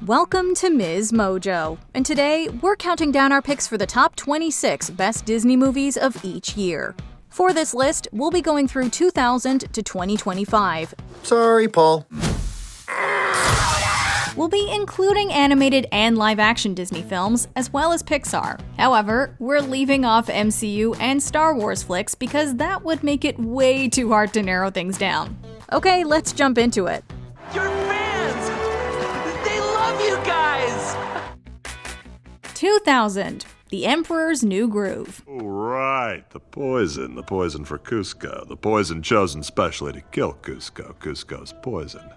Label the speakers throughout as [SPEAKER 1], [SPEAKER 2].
[SPEAKER 1] Welcome to MsMojo, and today we're counting down our picks for the top 26 best Disney movies of each year. For this list, we'll be going through 2000 to 2025.
[SPEAKER 2] Sorry, Paul.
[SPEAKER 1] We'll be including animated and live-action Disney films, as well as Pixar. However, we're leaving off MCU and Star Wars flicks because that would make it way too hard to narrow things down. Okay, let's jump into it.
[SPEAKER 3] Your fans! They love you guys!
[SPEAKER 1] 2000, The Emperor's New Groove.
[SPEAKER 4] Oh, right, the poison for Cusco. The poison chosen specially to kill Cusco. Cusco's poison.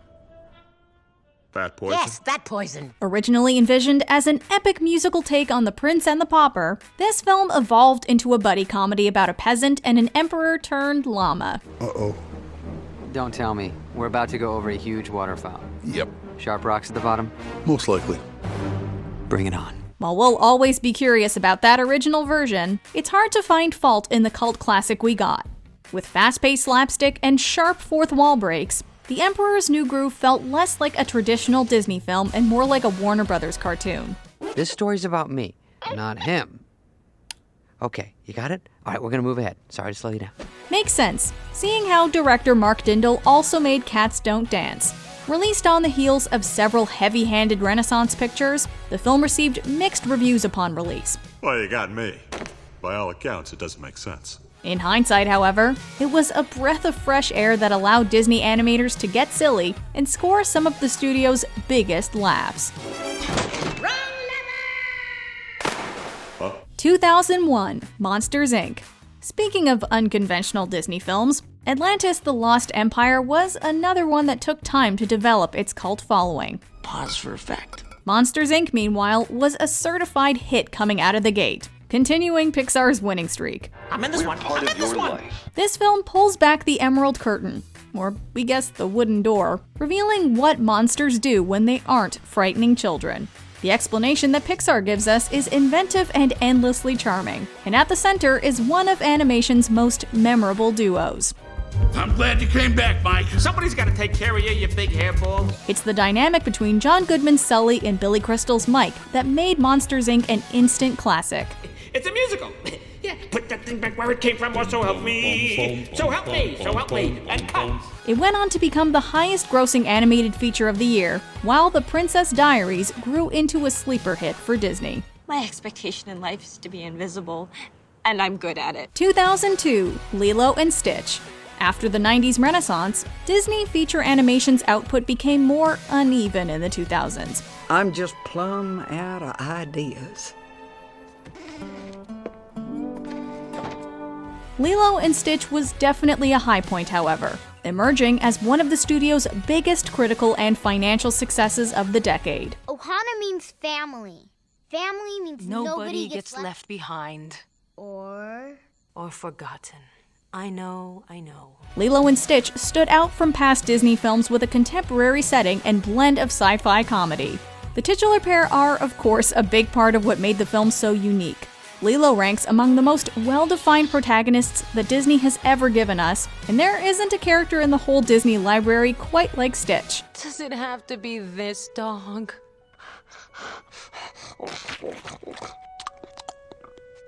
[SPEAKER 4] Fat poison?
[SPEAKER 5] Yes, that poison.
[SPEAKER 1] Originally envisioned as an epic musical take on The Prince and the Pauper, this film evolved into a buddy comedy about a peasant and an emperor turned llama.
[SPEAKER 2] Uh-oh.
[SPEAKER 6] Don't tell me. We're about to go over a huge waterfall.
[SPEAKER 2] Yep.
[SPEAKER 6] Sharp rocks at the bottom?
[SPEAKER 2] Most likely.
[SPEAKER 6] Bring it on.
[SPEAKER 1] While we'll always be curious about that original version, it's hard to find fault in the cult classic we got. With fast-paced slapstick and sharp fourth wall breaks, The Emperor's New Groove felt less like a traditional Disney film and more like a Warner Brothers cartoon.
[SPEAKER 6] This story's about me, not him. Okay, you got it? All right, we're gonna move ahead. Sorry to slow you down.
[SPEAKER 1] Makes sense, seeing how director Mark Dindal also made Cats Don't Dance. Released on the heels of several heavy-handed Renaissance pictures, the film received mixed reviews upon release.
[SPEAKER 4] Well, you got me. By all accounts, it doesn't make sense.
[SPEAKER 1] In hindsight, however, it was a breath of fresh air that allowed Disney animators to get silly and score some of the studio's biggest laughs. 2001, Monsters, Inc. Speaking of unconventional Disney films, Atlantis: The Lost Empire was another one that took time to develop its cult following.
[SPEAKER 3] Pause for effect.
[SPEAKER 1] Monsters, Inc., meanwhile, was a certified hit coming out of the gate, continuing Pixar's winning streak.
[SPEAKER 3] I'm in this one. I'm in this one.
[SPEAKER 1] This film pulls back the emerald curtain, or we guess the wooden door, revealing what monsters do when they aren't frightening children. The explanation that Pixar gives us is inventive and endlessly charming, and at the center is one of animation's most memorable duos.
[SPEAKER 7] I'm glad you came back, Mike.
[SPEAKER 3] Somebody's got to take care of you big hairball.
[SPEAKER 1] It's the dynamic between John Goodman's Sully and Billy Crystal's Mike that made Monsters, Inc. an instant classic.
[SPEAKER 3] It's a musical. Yeah, put that thing back where it came from, or so help me. So help me, and cut.
[SPEAKER 1] It went on to become the highest-grossing animated feature of the year, while The Princess Diaries grew into a sleeper hit for Disney.
[SPEAKER 8] My expectation in life is to be invisible, and I'm good at it.
[SPEAKER 1] 2002, Lilo and Stitch. After the 90s Renaissance, Disney feature animation's output became more uneven in the 2000s.
[SPEAKER 9] I'm just plumb out of ideas.
[SPEAKER 1] Lilo and Stitch was definitely a high point, however, emerging as one of the studio's biggest critical and financial successes of the decade.
[SPEAKER 10] Ohana means family. Family means nobody gets
[SPEAKER 5] left behind.
[SPEAKER 10] Or
[SPEAKER 5] forgotten. I know.
[SPEAKER 1] Lilo and Stitch stood out from past Disney films with a contemporary setting and blend of sci-fi comedy. The titular pair are, of course, a big part of what made the film so unique. Lilo ranks among the most well-defined protagonists that Disney has ever given us, and there isn't a character in the whole Disney library quite like Stitch.
[SPEAKER 5] Does it have to be this dog?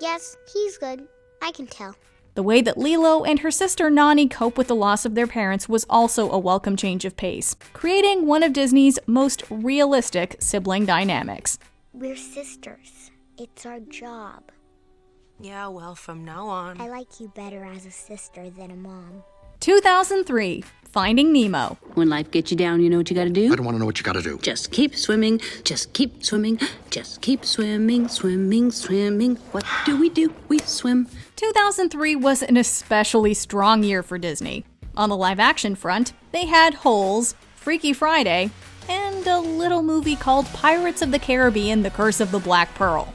[SPEAKER 10] yes, he's good. I can tell.
[SPEAKER 1] The way that Lilo and her sister Nani cope with the loss of their parents was also a welcome change of pace, creating one of Disney's most realistic sibling dynamics.
[SPEAKER 10] We're sisters. It's our job.
[SPEAKER 5] Yeah, well, from now on.
[SPEAKER 10] I like you better as a sister than a mom.
[SPEAKER 1] 2003, Finding Nemo.
[SPEAKER 11] When life gets you down, you know what you gotta do?
[SPEAKER 2] I don't want to know what you gotta do.
[SPEAKER 11] Just keep swimming, just keep swimming, just keep swimming, swimming, swimming. What do? We swim.
[SPEAKER 1] 2003 was an especially strong year for Disney. On the live-action front, they had Holes, Freaky Friday, and a little movie called Pirates of the Caribbean: The Curse of the Black Pearl.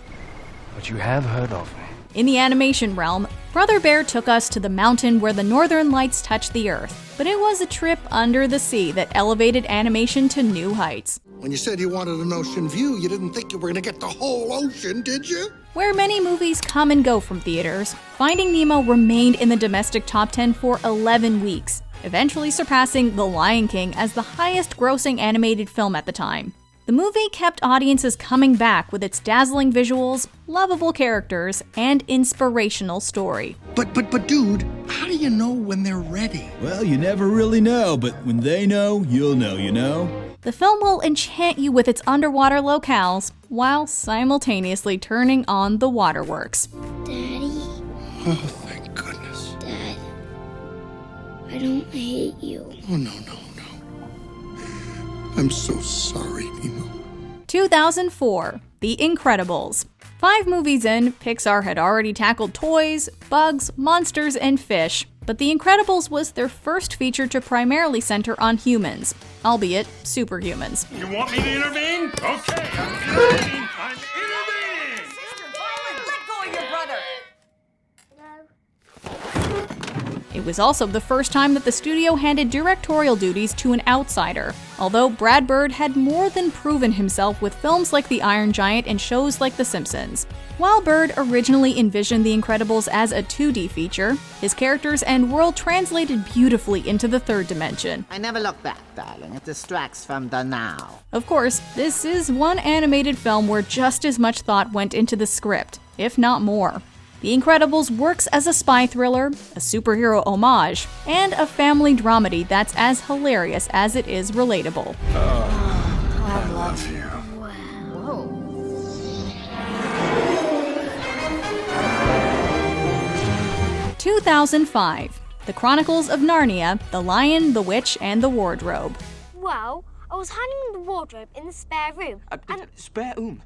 [SPEAKER 7] But you have heard of me.
[SPEAKER 1] In the animation realm, Brother Bear took us to the mountain where the northern lights touched the earth, but it was a trip under the sea that elevated animation to new heights.
[SPEAKER 2] When you said you wanted an ocean view, you didn't think you were gonna get the whole ocean, did you?
[SPEAKER 1] Where many movies come and go from theaters, Finding Nemo remained in the domestic top 10 for 11 weeks, eventually surpassing The Lion King as the highest-grossing animated film at the time. The movie kept audiences coming back with its dazzling visuals, lovable characters, and inspirational story.
[SPEAKER 2] But dude, how do you know when they're ready?
[SPEAKER 12] Well, you never really know, but when they know, you'll know, you know?
[SPEAKER 1] The film will enchant you with its underwater locales, while simultaneously turning on the waterworks.
[SPEAKER 10] Daddy?
[SPEAKER 2] Oh, thank goodness.
[SPEAKER 10] Dad, I don't hate you.
[SPEAKER 2] Oh, no. I'm so sorry, Nemo.
[SPEAKER 1] 2004, The Incredibles. 5 movies in, Pixar had already tackled toys, bugs, monsters, and fish, but The Incredibles was their first feature to primarily center on humans, albeit superhumans.
[SPEAKER 3] You want me to intervene? Okay, I'm intervening. I'm intervening!
[SPEAKER 13] Sister Violet, let go of your brother!
[SPEAKER 1] It was also the first time that the studio handed directorial duties to an outsider, although Brad Bird had more than proven himself with films like The Iron Giant and shows like The Simpsons. While Bird originally envisioned The Incredibles as a 2D feature, his characters and world translated beautifully into the third dimension.
[SPEAKER 14] I never look back, darling. It distracts from the now.
[SPEAKER 1] Of course, this is one animated film where just as much thought went into the script, if not more. The Incredibles works as a spy thriller, a superhero homage, and a family dramedy that's as hilarious as it is relatable.
[SPEAKER 4] I love you.
[SPEAKER 10] Whoa.
[SPEAKER 1] 2005, The Chronicles of Narnia, The Lion, the Witch, and the Wardrobe.
[SPEAKER 10] Well, I was hiding in the wardrobe in the spare room.
[SPEAKER 15] Spare room?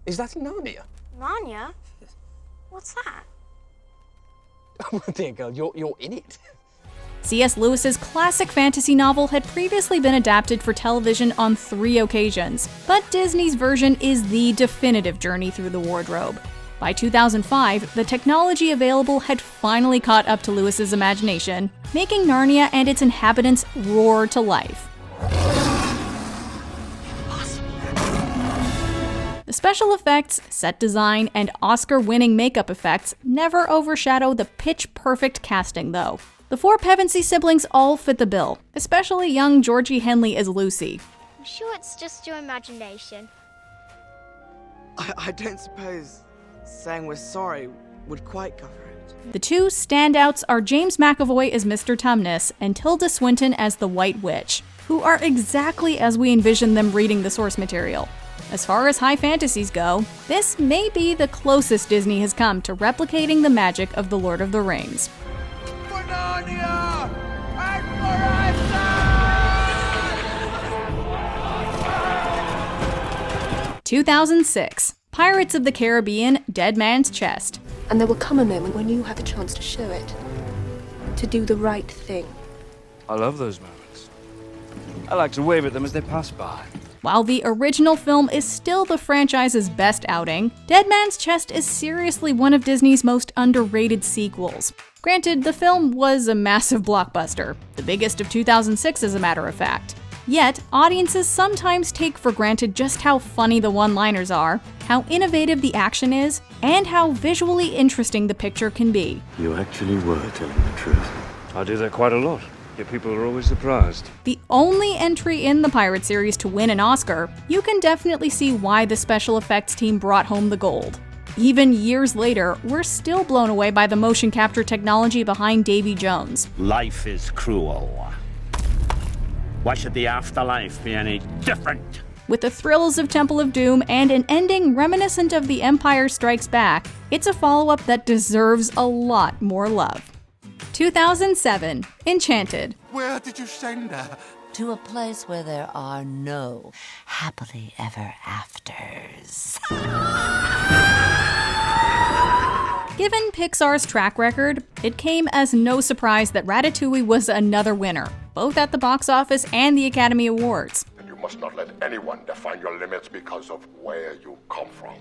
[SPEAKER 15] Is that in Narnia?
[SPEAKER 10] Narnia? What's that?
[SPEAKER 15] Oh, dear girl, you're in it.
[SPEAKER 1] C.S. Lewis's classic fantasy novel had previously been adapted for television on 3 occasions, but Disney's version is the definitive journey through the wardrobe. By 2005, the technology available had finally caught up to Lewis's imagination, making Narnia and its inhabitants roar to life. The special effects, set design, and Oscar-winning makeup effects never overshadow the pitch-perfect casting, though. The 4 Pevensey siblings all fit the bill, especially young Georgie Henley as Lucy.
[SPEAKER 10] I'm sure it's just your imagination.
[SPEAKER 16] I don't suppose saying we're sorry would quite cover it.
[SPEAKER 1] The 2 standouts are James McAvoy as Mr. Tumnus and Tilda Swinton as the White Witch, who are exactly as we envisioned them reading the source material. As far as high fantasies go, this may be the closest Disney has come to replicating the magic of The Lord of the Rings.
[SPEAKER 13] For Narnia! And forever!
[SPEAKER 1] 2006, Pirates of the Caribbean, Dead Man's Chest.
[SPEAKER 17] And there will come a moment when you have a chance to show it. To do the right thing.
[SPEAKER 7] I love those moments. I like to wave at them as they pass by.
[SPEAKER 1] While the original film is still the franchise's best outing, Dead Man's Chest is seriously one of Disney's most underrated sequels. Granted, the film was a massive blockbuster, the biggest of 2006 as a matter of fact. Yet, audiences sometimes take for granted just how funny the one-liners are, how innovative the action is, and how visually interesting the picture can be.
[SPEAKER 7] You actually were telling the truth. I do that quite a lot. Yet people are always surprised.
[SPEAKER 1] The only entry in the Pirate series to win an Oscar, you can definitely see why the special effects team brought home the gold. Even years later, we're still blown away by the motion capture technology behind Davy Jones.
[SPEAKER 18] Life is cruel. Why should the afterlife be any different?
[SPEAKER 1] With the thrills of Temple of Doom and an ending reminiscent of The Empire Strikes Back, it's a follow-up that deserves a lot more love. 2007, Enchanted.
[SPEAKER 2] Where did you send her?
[SPEAKER 19] To a place where there are no happily ever afters.
[SPEAKER 1] Given Pixar's track record, it came as no surprise that Ratatouille was another winner, both at the box office and the Academy Awards.
[SPEAKER 20] And you must not let anyone define your limits because of where you come from.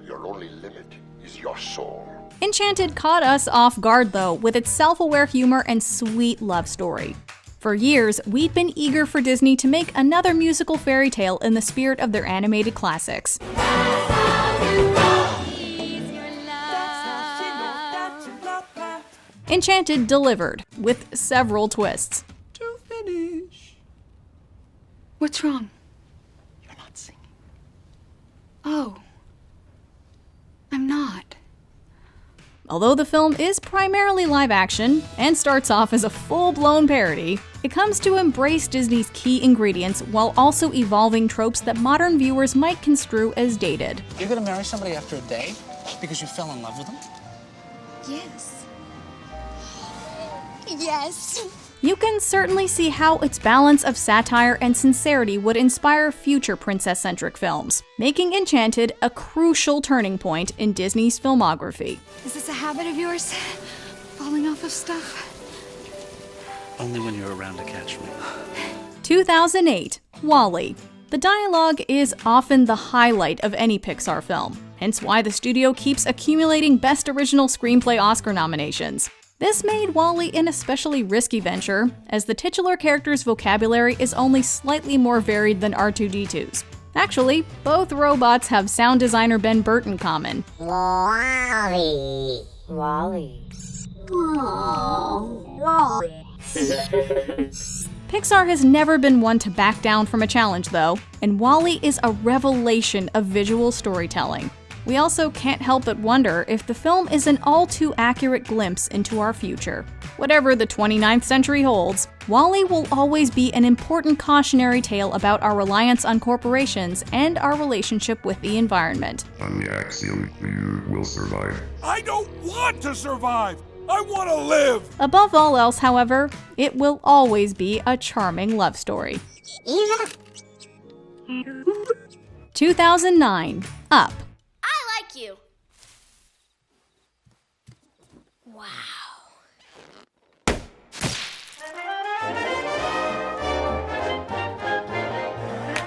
[SPEAKER 20] Your only limit is your soul.
[SPEAKER 1] Enchanted caught us off guard, though, with its self-aware humor and sweet love story. For years, we'd been eager for Disney to make another musical fairy tale in the spirit of their animated classics. Enchanted delivered, with several twists.
[SPEAKER 17] What's wrong?
[SPEAKER 16] You're not singing.
[SPEAKER 17] Oh. I'm not.
[SPEAKER 1] Although the film is primarily live action and starts off as a full-blown parody, it comes to embrace Disney's key ingredients while also evolving tropes that modern viewers might construe as dated.
[SPEAKER 15] You're gonna marry somebody after a day because you fell in love with them?
[SPEAKER 17] Yes. Yes.
[SPEAKER 1] You can certainly see how its balance of satire and sincerity would inspire future princess-centric films, making Enchanted a crucial turning point in Disney's filmography.
[SPEAKER 17] Is this a habit of yours? Falling off of stuff?
[SPEAKER 7] Only when you're around to catch me.
[SPEAKER 1] 2008, WALL-E. The dialogue is often the highlight of any Pixar film, hence why the studio keeps accumulating Best Original Screenplay Oscar nominations. This made WALL-E an especially risky venture, as the titular character's vocabulary is only slightly more varied than R2-D2's. Actually, both robots have sound designer Ben Burtt in common.
[SPEAKER 19] WALL-E. WALL-E. WALL-E.
[SPEAKER 1] Pixar has never been one to back down from a challenge, though, and WALL-E is a revelation of visual storytelling. We also can't help but wonder if the film is an all-too-accurate glimpse into our future. Whatever the 29th century holds, WALL-E will always be an important cautionary tale about our reliance on corporations and our relationship with the environment.
[SPEAKER 21] On the axiom, you will survive.
[SPEAKER 13] I don't want to survive! I want to live!
[SPEAKER 1] Above all else, however, it will always be a charming love story. 2009, Up.
[SPEAKER 10] I like you. Wow.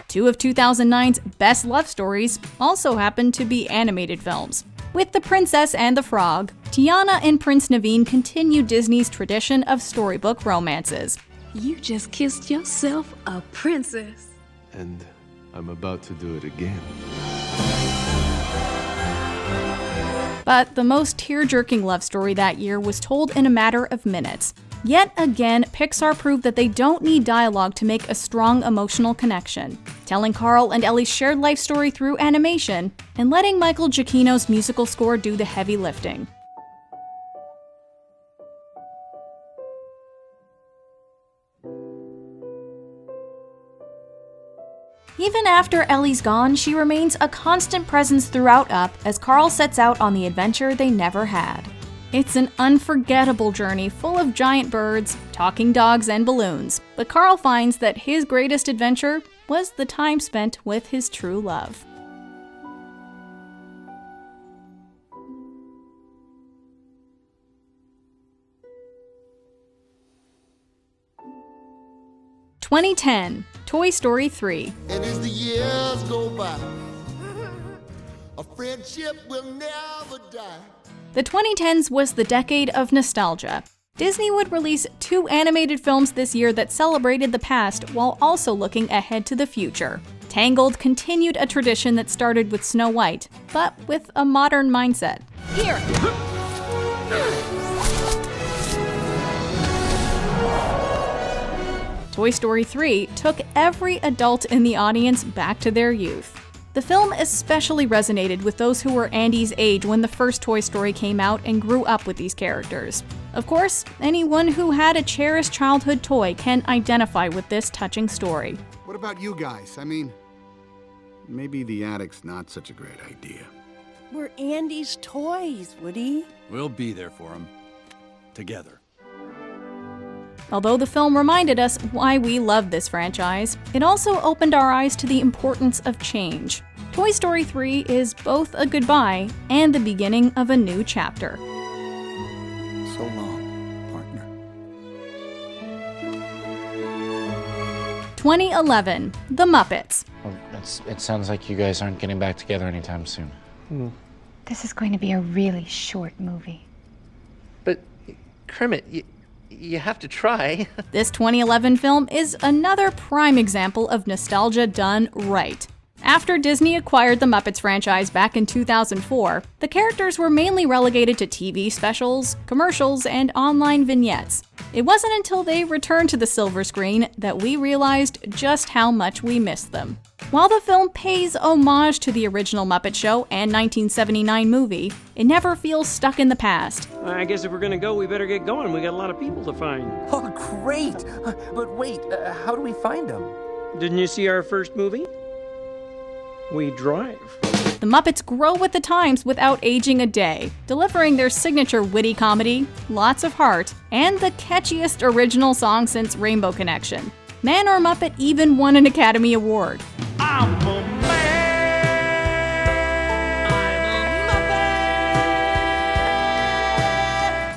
[SPEAKER 1] Two of 2009's best love stories also happen to be animated films. With The Princess and the Frog, Tiana and Prince Naveen continue Disney's tradition of storybook romances.
[SPEAKER 11] You just kissed yourself a princess.
[SPEAKER 22] And I'm about to do it again.
[SPEAKER 1] But the most tear-jerking love story that year was told in a matter of minutes. Yet again, Pixar proved that they don't need dialogue to make a strong emotional connection, telling Carl and Ellie's shared life story through animation, and letting Michael Giacchino's musical score do the heavy lifting. Even after Ellie's gone, she remains a constant presence throughout Up as Carl sets out on the adventure they never had. It's an unforgettable journey full of giant birds, talking dogs, and balloons, but Carl finds that his greatest adventure was the time spent with his true love. (2010) Toy Story 3.
[SPEAKER 2] And as the years go by, a friendship will never die.
[SPEAKER 1] The 2010s was the decade of nostalgia. Disney would release 2 animated films this year that celebrated the past while also looking ahead to the future. Tangled continued a tradition that started with Snow White, but with a modern mindset.
[SPEAKER 10] Here.
[SPEAKER 1] Toy Story 3 took every adult in the audience back to their youth. The film especially resonated with those who were Andy's age when the first Toy Story came out and grew up with these characters. Of course, anyone who had a cherished childhood toy can identify with this touching story.
[SPEAKER 23] What about you guys? I mean, maybe the attic's not such a great idea.
[SPEAKER 24] We're Andy's toys, Woody.
[SPEAKER 12] We'll be there for him. Together.
[SPEAKER 1] Although the film reminded us why we love this franchise, it also opened our eyes to the importance of change. Toy Story 3 is both a goodbye and the beginning of a new chapter.
[SPEAKER 23] So long, partner.
[SPEAKER 1] 2011, The Muppets.
[SPEAKER 25] Well, it sounds like you guys aren't getting back together anytime soon.
[SPEAKER 26] This is going to be a really short movie.
[SPEAKER 6] But, Kermit, you have to try.
[SPEAKER 1] This 2011 film is another prime example of nostalgia done right. After Disney acquired the Muppets franchise back in 2004, the characters were mainly relegated to TV specials, commercials, and online vignettes. It wasn't until they returned to the silver screen that we realized just how much we missed them. While the film pays homage to the original Muppet Show and 1979 movie, it never feels stuck in the past.
[SPEAKER 3] I guess if we're gonna go, we better get going. We got a lot of people to find.
[SPEAKER 15] Oh, great! But wait, how do we find them?
[SPEAKER 3] Didn't you see our first movie? We drive.
[SPEAKER 1] The Muppets grow with the times without aging a day, delivering their signature witty comedy, lots of heart, and the catchiest original song since Rainbow Connection. Man or Muppet even won an Academy Award.
[SPEAKER 2] I'm a man.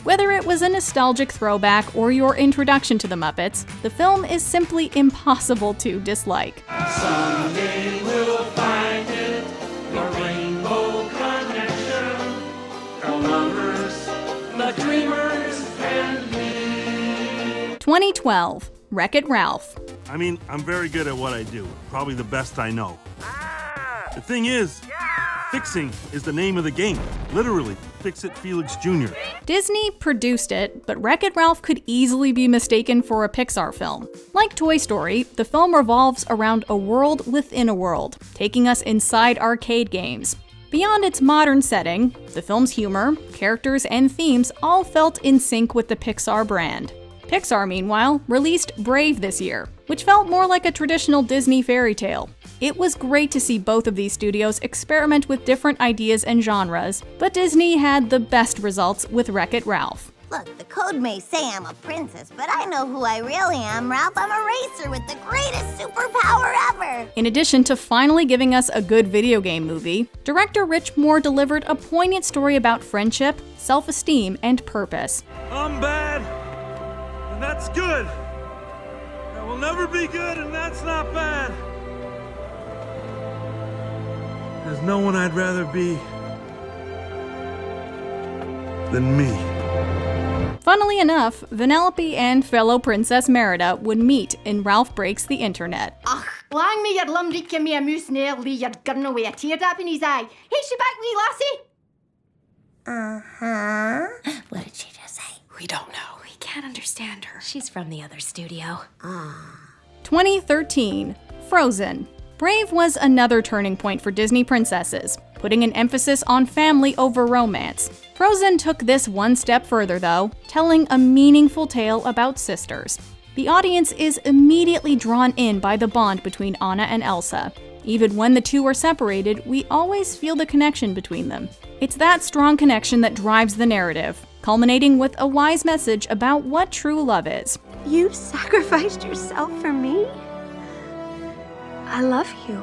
[SPEAKER 1] Whether it was a nostalgic throwback or your introduction to the Muppets, the film is simply impossible to dislike.
[SPEAKER 2] Someday we'll find it, the rainbow connection. The lovers, the dreamers, and me.
[SPEAKER 1] 2012, Wreck-It Ralph.
[SPEAKER 13] I mean, I'm very good at what I do. Probably the best I know. The thing is, fixing is the name of the game. Literally, Fix It Felix Jr.
[SPEAKER 1] Disney produced it, but Wreck-It Ralph could easily be mistaken for a Pixar film. Like Toy Story, the film revolves around a world within a world, taking us inside arcade games. Beyond its modern setting, the film's humor, characters, and themes all felt in sync with the Pixar brand. Pixar, meanwhile, released Brave this year, which felt more like a traditional Disney fairy tale. It was great to see both of these studios experiment with different ideas and genres, but Disney had the best results with Wreck-It Ralph.
[SPEAKER 10] Look, the code may say I'm a princess, but I know who I really am, Ralph. I'm a racer with the greatest superpower ever!
[SPEAKER 1] In addition to finally giving us a good video game movie, director Rich Moore delivered a poignant story about friendship, self-esteem, and purpose.
[SPEAKER 13] I'm bad, and that's good. I will never be good, and that's not bad. There's no one I'd rather be than me.
[SPEAKER 1] Funnily enough, Vanellope and fellow Princess Merida would meet in Ralph Breaks the Internet.
[SPEAKER 4] Lang me your lumry give me a moose nearly you're gonna away a teardrop in his eye. Hey, she back me, lassie!
[SPEAKER 10] Uh-huh. What did she just say?
[SPEAKER 17] We don't know. We can't understand her. She's from the other studio.
[SPEAKER 1] 2013, Frozen. Brave was another turning point for Disney princesses, putting an emphasis on family over romance. Frozen took this one step further, though, telling a meaningful tale about sisters. The audience is immediately drawn in by the bond between Anna and Elsa. Even when the two are separated, we always feel the connection between them. It's that strong connection that drives the narrative, culminating with a wise message about what true love is.
[SPEAKER 17] You sacrificed yourself for me? I love you.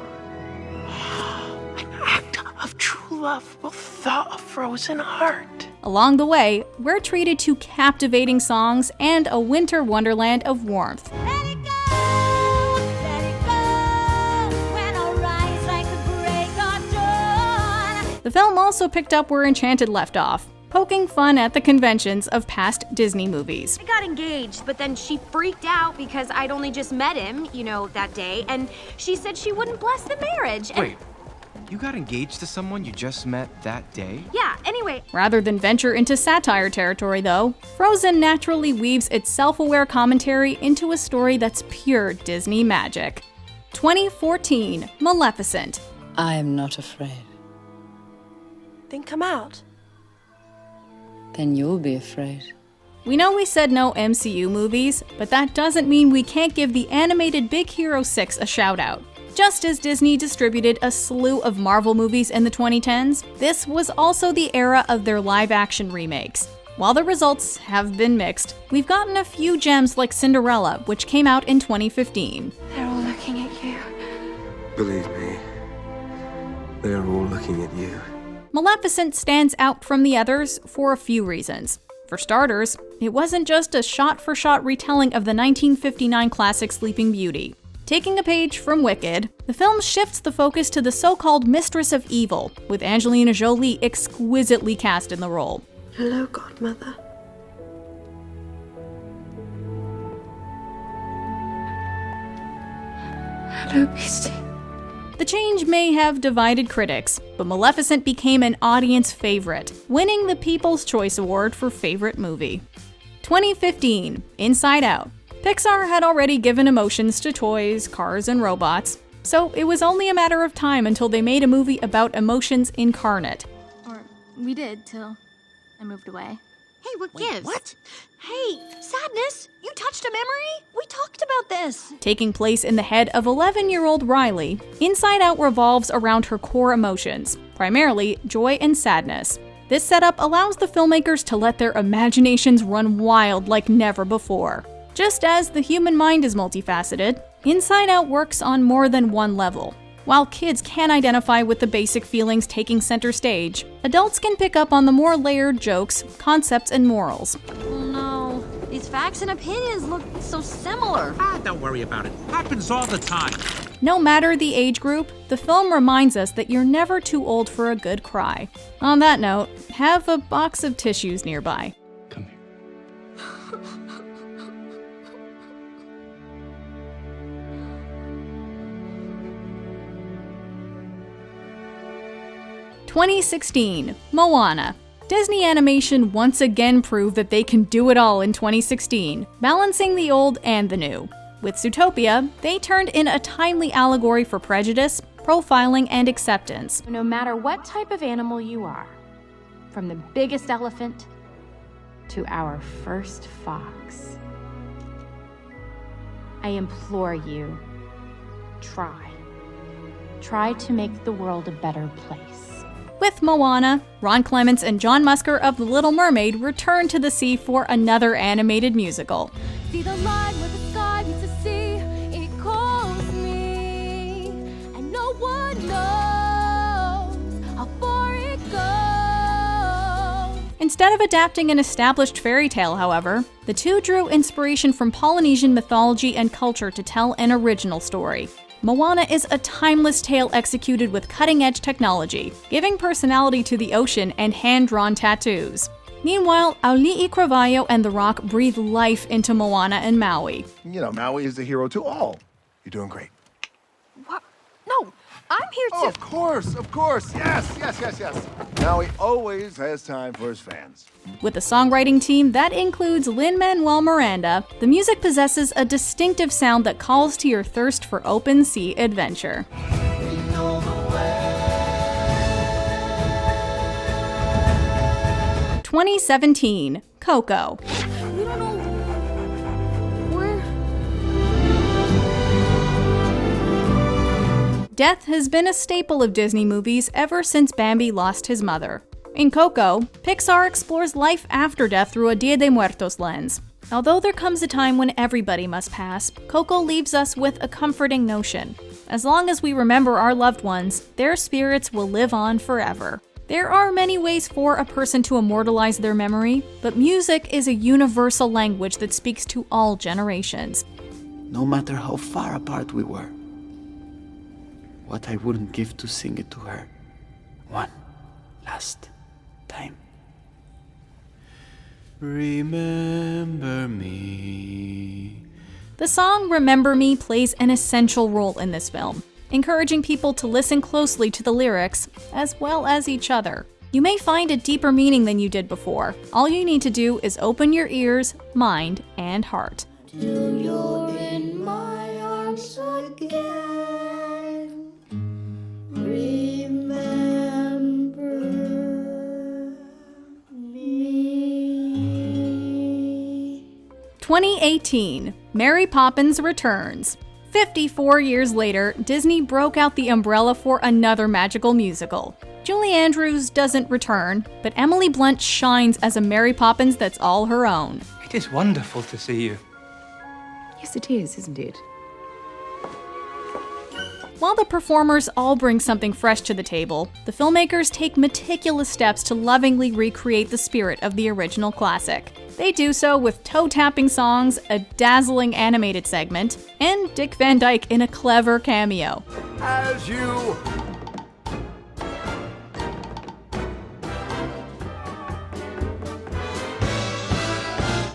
[SPEAKER 5] An act of true love will thaw a frozen heart.
[SPEAKER 1] Along the way, we're treated to captivating songs and a winter wonderland of warmth.
[SPEAKER 2] Let it go, when I rise like the break of dawn.
[SPEAKER 1] The film also picked up where Enchanted left off, poking fun at the conventions of past Disney movies.
[SPEAKER 8] I got engaged, but then she freaked out because I'd only just met him, that day, and she said she wouldn't bless the marriage.
[SPEAKER 9] Wait, you got engaged to someone you just met that day?
[SPEAKER 8] Yeah, anyway.
[SPEAKER 1] Rather than venture into satire territory, though, Frozen naturally weaves its self-aware commentary into a story that's pure Disney magic. 2014, Maleficent.
[SPEAKER 19] I am not afraid.
[SPEAKER 17] Then come out.
[SPEAKER 19] Then you'll be afraid.
[SPEAKER 1] We know we said no MCU movies, but that doesn't mean we can't give the animated Big Hero 6 a shout out. Just as Disney distributed a slew of Marvel movies in the 2010s, this was also the era of their live-action remakes. While the results have been mixed, we've gotten a few gems like Cinderella, which came out in 2015.
[SPEAKER 17] They're all looking at you.
[SPEAKER 22] Believe me, they are all looking at you.
[SPEAKER 1] Maleficent stands out from the others for a few reasons. For starters, it wasn't just a shot-for-shot retelling of the 1959 classic Sleeping Beauty. Taking a page from Wicked, the film shifts the focus to the so-called Mistress of Evil, with Angelina Jolie exquisitely cast in the role.
[SPEAKER 17] Hello, Godmother. Hello, Beastie.
[SPEAKER 1] The change may have divided critics, but Maleficent became an audience favorite, winning the People's Choice Award for Favorite Movie. 2015, Inside Out. Pixar had already given emotions to toys, cars, and robots, So it was only a matter of time until they made a movie about emotions incarnate.
[SPEAKER 7] Or we did, till I moved away.
[SPEAKER 8] Hey, what gives?
[SPEAKER 7] What?
[SPEAKER 8] Hey, Sadness, you touched a memory? We talked about this.
[SPEAKER 1] Taking place in the head of 11-year-old Riley, Inside Out revolves around her core emotions, primarily joy and sadness. This setup allows the filmmakers to let their imaginations run wild like never before. Just as the human mind is multifaceted, Inside Out works on more than one level. While kids can identify with the basic feelings taking center stage, adults can pick up on the more layered jokes, concepts, and morals.
[SPEAKER 8] Oh no, these facts and opinions look so similar.
[SPEAKER 14] Don't worry about it. Happens all the time.
[SPEAKER 1] No matter the age group, the film reminds us that you're never too old for a good cry. On that note, have a box of tissues nearby. 2016, Moana. Disney Animation once again proved that they can do it all in 2016, balancing the old and the new. With Zootopia, they turned in a timely allegory for prejudice, profiling, and acceptance.
[SPEAKER 7] No matter what type of animal you are, from the biggest elephant to our first fox, I implore you, try to make the world a better place.
[SPEAKER 1] With Moana, Ron Clements and John Musker of The Little Mermaid return to the sea for another animated musical.
[SPEAKER 16] See the line where the sky meets the sea, it calls me, and no one knows how far it goes.
[SPEAKER 1] Instead of adapting an established fairy tale, however, the two drew inspiration from Polynesian mythology and culture to tell an original story. Moana is a timeless tale executed with cutting-edge technology, giving personality to the ocean and hand-drawn tattoos. Meanwhile, Auli'i Cravalho and The Rock breathe life into Moana and Maui.
[SPEAKER 18] You know, Maui is the hero to all. You're doing great.
[SPEAKER 16] What? No, I'm here to...
[SPEAKER 18] Oh, of course. Yes. Maui always has time for his fans.
[SPEAKER 1] With a songwriting team that includes Lin-Manuel Miranda, the music possesses a distinctive sound that calls to your thirst for open sea adventure. 2017, Coco.
[SPEAKER 16] We don't know where...
[SPEAKER 1] Death has been a staple of Disney movies ever since Bambi lost his mother. In Coco, Pixar explores life after death through a Dia de Muertos lens. Although there comes a time when everybody must pass, Coco leaves us with a comforting notion. As long as we remember our loved ones, their spirits will live on forever. There are many ways for a person to immortalize their memory, but music is a universal language that speaks to all generations.
[SPEAKER 20] No matter how far apart we were, what I wouldn't give to sing it to her one last time. Remember me.
[SPEAKER 1] The song Remember Me plays an essential role in this film, encouraging people to listen closely to the lyrics, as well as each other. You may find a deeper meaning than you did before. All you need to do is open your ears, mind, and heart.
[SPEAKER 16] Till you're in my arms again. Remember me.
[SPEAKER 1] 2018, Mary Poppins returns. 54 years later, Disney broke out the umbrella for another magical musical. Julie Andrews doesn't return, but Emily Blunt shines as a Mary Poppins that's all her own.
[SPEAKER 21] It is wonderful to see you.
[SPEAKER 11] Yes, it is, isn't it?
[SPEAKER 1] While the performers all bring something fresh to the table, the filmmakers take meticulous steps to lovingly recreate the spirit of the original classic. They do so with toe-tapping songs, a dazzling animated segment, and Dick Van Dyke in a clever cameo.
[SPEAKER 18] As you...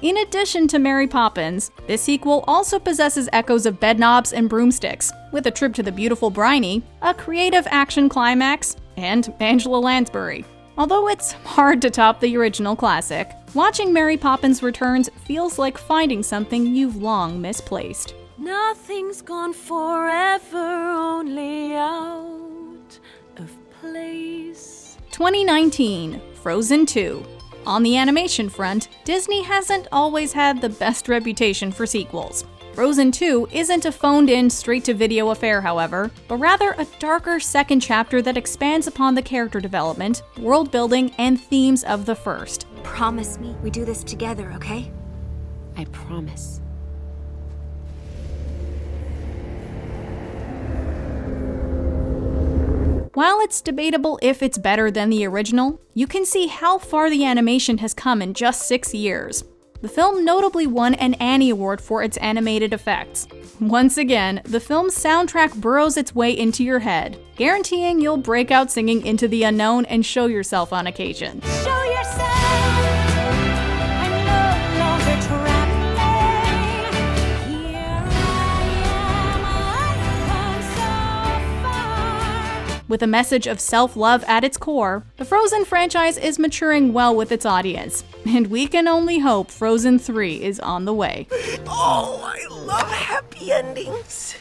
[SPEAKER 1] In addition to Mary Poppins, this sequel also possesses echoes of Bedknobs and Broomsticks, with a trip to the beautiful Briny, a creative action climax, and Angela Lansbury. Although it's hard to top the original classic, watching Mary Poppins Returns feels like finding something you've long misplaced.
[SPEAKER 16] Nothing's gone forever, only out of place.
[SPEAKER 1] 2019, Frozen 2. On the animation front, Disney hasn't always had the best reputation for sequels. Frozen 2 isn't a phoned-in, straight-to-video affair, however, but rather a darker second chapter that expands upon the character development, world-building, and themes of the first.
[SPEAKER 6] Promise me we do this together, okay?
[SPEAKER 7] I promise.
[SPEAKER 1] While it's debatable if it's better than the original, you can see how far the animation has come in just 6 years. The film notably won an Annie Award for its animated effects. Once again, the film's soundtrack burrows its way into your head, guaranteeing you'll break out singing Into the Unknown and show yourself on occasion.
[SPEAKER 16] Show yourself! I'm no longer traveling. Here I am, I've come so far.
[SPEAKER 1] With a message of self-love at its core, the Frozen franchise is maturing well with its audience, and we can only hope Frozen 3 is on the way.
[SPEAKER 5] Oh, I love happy endings.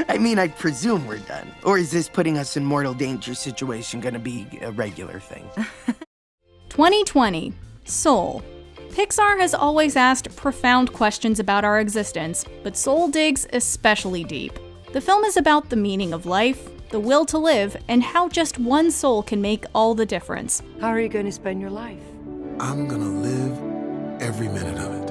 [SPEAKER 5] I mean, I presume we're done. Or is this putting us in mortal danger situation gonna be a regular thing?
[SPEAKER 1] 2020, Soul. Pixar has always asked profound questions about our existence, but Soul digs especially deep. The film is about the meaning of life, the will to live, and how just one soul can make all the difference.
[SPEAKER 12] How are you going to spend your life?
[SPEAKER 2] I'm gonna live every minute of it.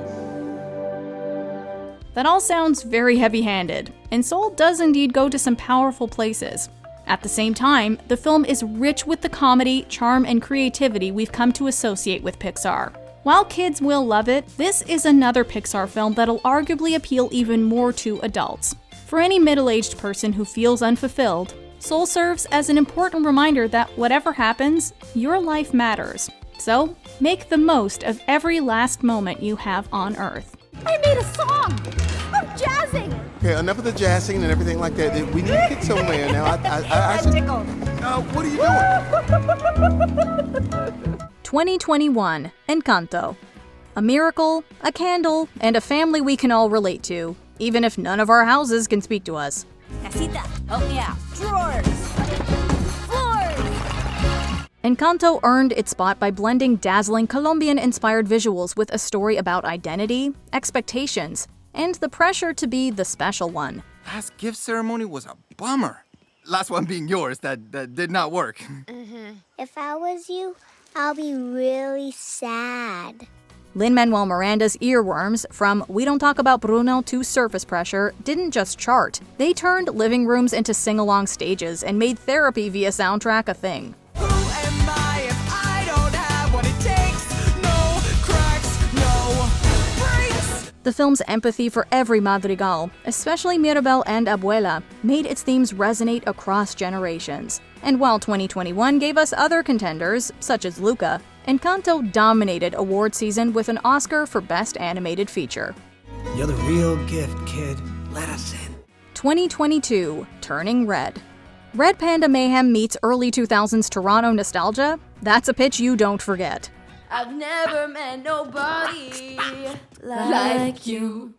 [SPEAKER 1] That all sounds very heavy-handed, and Soul does indeed go to some powerful places. At the same time, the film is rich with the comedy, charm, and creativity we've come to associate with Pixar. While kids will love it, this is another Pixar film that'll arguably appeal even more to adults. For any middle-aged person who feels unfulfilled, Soul serves as an important reminder that whatever happens, your life matters. So, make the most of every last moment you have on Earth.
[SPEAKER 4] I made a song! I'm jazzing!
[SPEAKER 2] Okay, enough of the jazzing and everything like that. We need to get somewhere now. I should... what are you doing?
[SPEAKER 1] 2021, Encanto. A miracle, a candle, and a family we can all relate to, even if none of our houses can speak to us.
[SPEAKER 6] Casita, help me out. Drawers! Floors!
[SPEAKER 1] Encanto earned its spot by blending dazzling Colombian-inspired visuals with a story about identity, expectations, and the pressure to be the special one.
[SPEAKER 9] Last gift ceremony was a bummer. Last one being yours, that did not work.
[SPEAKER 10] If I was you, I'll be really sad.
[SPEAKER 1] Lin-Manuel Miranda's earworms, from We Don't Talk About Bruno to Surface Pressure, didn't just chart. They turned living rooms into sing-along stages and made therapy via soundtrack a thing.
[SPEAKER 5] Who am I if I don't have what it takes? No cracks, no breaks.
[SPEAKER 1] The film's empathy for every madrigal, especially Mirabel and Abuela, made its themes resonate across generations. And while 2021 gave us other contenders, such as Luca, Encanto dominated award season with an Oscar for Best Animated Feature.
[SPEAKER 5] You're the real gift, kid. Let us in.
[SPEAKER 1] 2022, Turning Red. Red Panda mayhem meets early 2000s Toronto nostalgia? That's a pitch you don't forget.
[SPEAKER 16] I've never met nobody like you.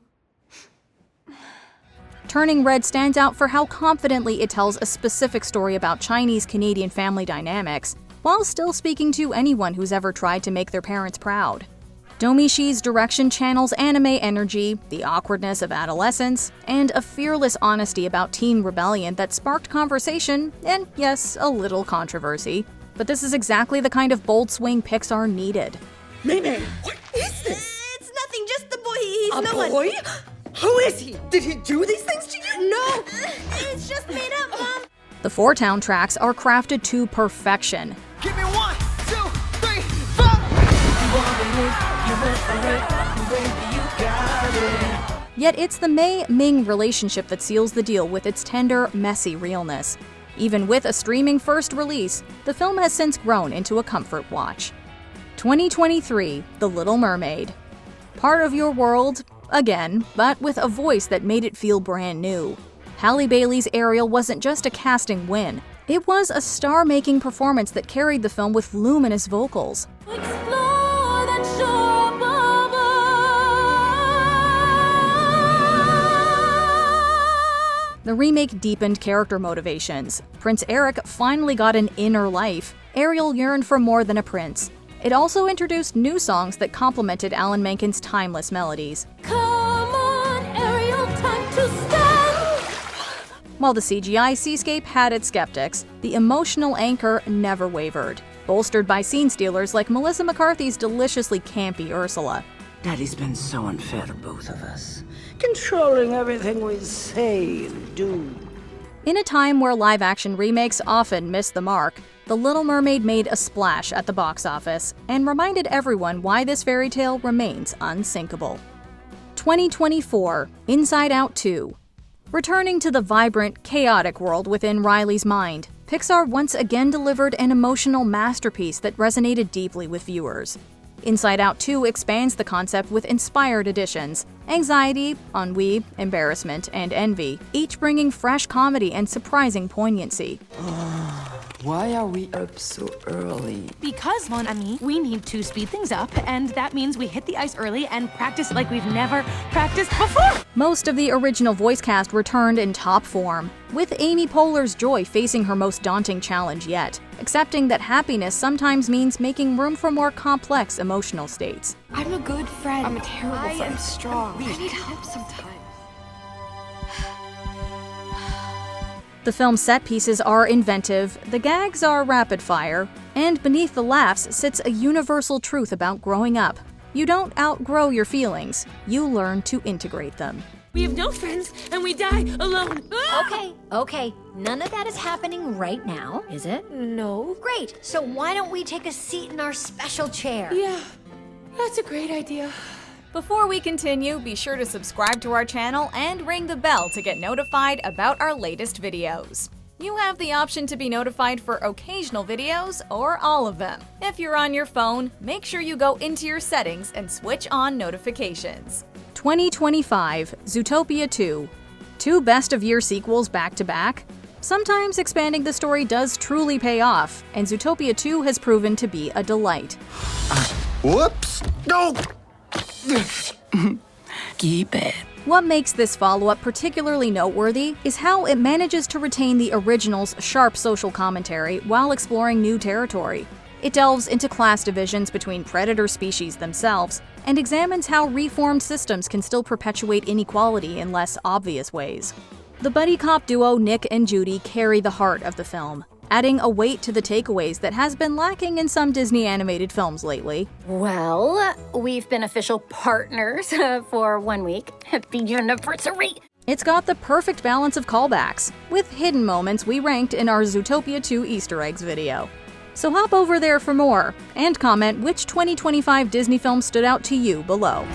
[SPEAKER 1] Turning Red stands out for how confidently it tells a specific story about Chinese-Canadian family dynamics, while still speaking to anyone who's ever tried to make their parents proud. Domishi's direction channels anime energy, the awkwardness of adolescence, and a fearless honesty about teen rebellion that sparked conversation and, yes, a little controversy. But this is exactly the kind of bold swing Pixar needed.
[SPEAKER 5] Mayday, what is this?
[SPEAKER 6] It's nothing, just the boy. He's
[SPEAKER 5] A
[SPEAKER 6] no
[SPEAKER 5] boy?
[SPEAKER 6] one.
[SPEAKER 5] Who is he? Did he do these things to you?
[SPEAKER 6] No, it's just made up, Mom.
[SPEAKER 1] The Four-Town tracks are crafted to perfection.
[SPEAKER 5] Give me 1, 2, 3, 4.
[SPEAKER 1] Yet it's the Mei-Ming relationship that seals the deal with its tender, messy realness. Even with a streaming first release, the film has since grown into a comfort watch. 2023, The Little Mermaid. Part of your world, again, but with a voice that made it feel brand new. Halle Bailey's Ariel wasn't just a casting win. It was a star-making performance that carried the film with luminous vocals.
[SPEAKER 16] Explore that shore above
[SPEAKER 1] The remake deepened character motivations. Prince Eric finally got an inner life. Ariel yearned for more than a prince. It also introduced new songs that complemented Alan Menken's timeless melodies.
[SPEAKER 16] Come on, Ariel, time to stand!
[SPEAKER 1] While the CGI seascape had its skeptics, the emotional anchor never wavered, bolstered by scene stealers like Melissa McCarthy's deliciously campy Ursula.
[SPEAKER 12] Daddy's been so unfair to both of us, controlling everything we say and do.
[SPEAKER 1] In a time where live-action remakes often miss the mark, The Little Mermaid made a splash at the box office and reminded everyone why this fairy tale remains unsinkable. 2024, Inside Out 2. Returning to the vibrant, chaotic world within Riley's mind, Pixar once again delivered an emotional masterpiece that resonated deeply with viewers. Inside Out 2 expands the concept with inspired additions: anxiety, ennui, embarrassment, and envy, each bringing fresh comedy and surprising poignancy.
[SPEAKER 12] Why are we up so early?
[SPEAKER 6] Because, mon ami, we need to speed things up, and that means we hit the ice early and practice like we've never practiced before!
[SPEAKER 1] Most of the original voice cast returned in top form, with Amy Poehler's joy facing her most daunting challenge yet, accepting that happiness sometimes means making room for more complex emotional states.
[SPEAKER 17] I'm a good friend.
[SPEAKER 15] I'm a terrible friend.
[SPEAKER 17] I am strong.
[SPEAKER 15] I need help sometimes.
[SPEAKER 1] The film's set pieces are inventive, the gags are rapid fire, and beneath the laughs sits a universal truth about growing up. You don't outgrow your feelings, you learn to integrate them.
[SPEAKER 16] We have no friends, and we die alone.
[SPEAKER 23] Okay. None of that is happening right now, is it?
[SPEAKER 17] No.
[SPEAKER 23] Great. So why don't we take a seat in our special chair?
[SPEAKER 16] Yeah, that's a great idea.
[SPEAKER 1] Before we continue, be sure to subscribe to our channel and ring the bell to get notified about our latest videos. You have the option to be notified for occasional videos or all of them. If you're on your phone, make sure you go into your settings and switch on notifications. 2025, Zootopia 2. Two best-of-year sequels back-to-back? Sometimes expanding the story does truly pay off, and Zootopia 2 has proven to be a delight.
[SPEAKER 5] Whoops! No!
[SPEAKER 12] Keep it.
[SPEAKER 1] What makes this follow-up particularly noteworthy is how it manages to retain the original's sharp social commentary while exploring new territory. It delves into class divisions between predator species themselves and examines how reformed systems can still perpetuate inequality in less obvious ways. The buddy cop duo Nick and Judy carry the heart of the film, adding a weight to the takeaways that has been lacking in some Disney animated films lately.
[SPEAKER 23] Well, we've been official partners for 1 week. Happy anniversary!
[SPEAKER 1] It's got the perfect balance of callbacks, with hidden moments we ranked in our Zootopia 2 Easter eggs video. So hop over there for more, and comment which 2025 Disney film stood out to you below.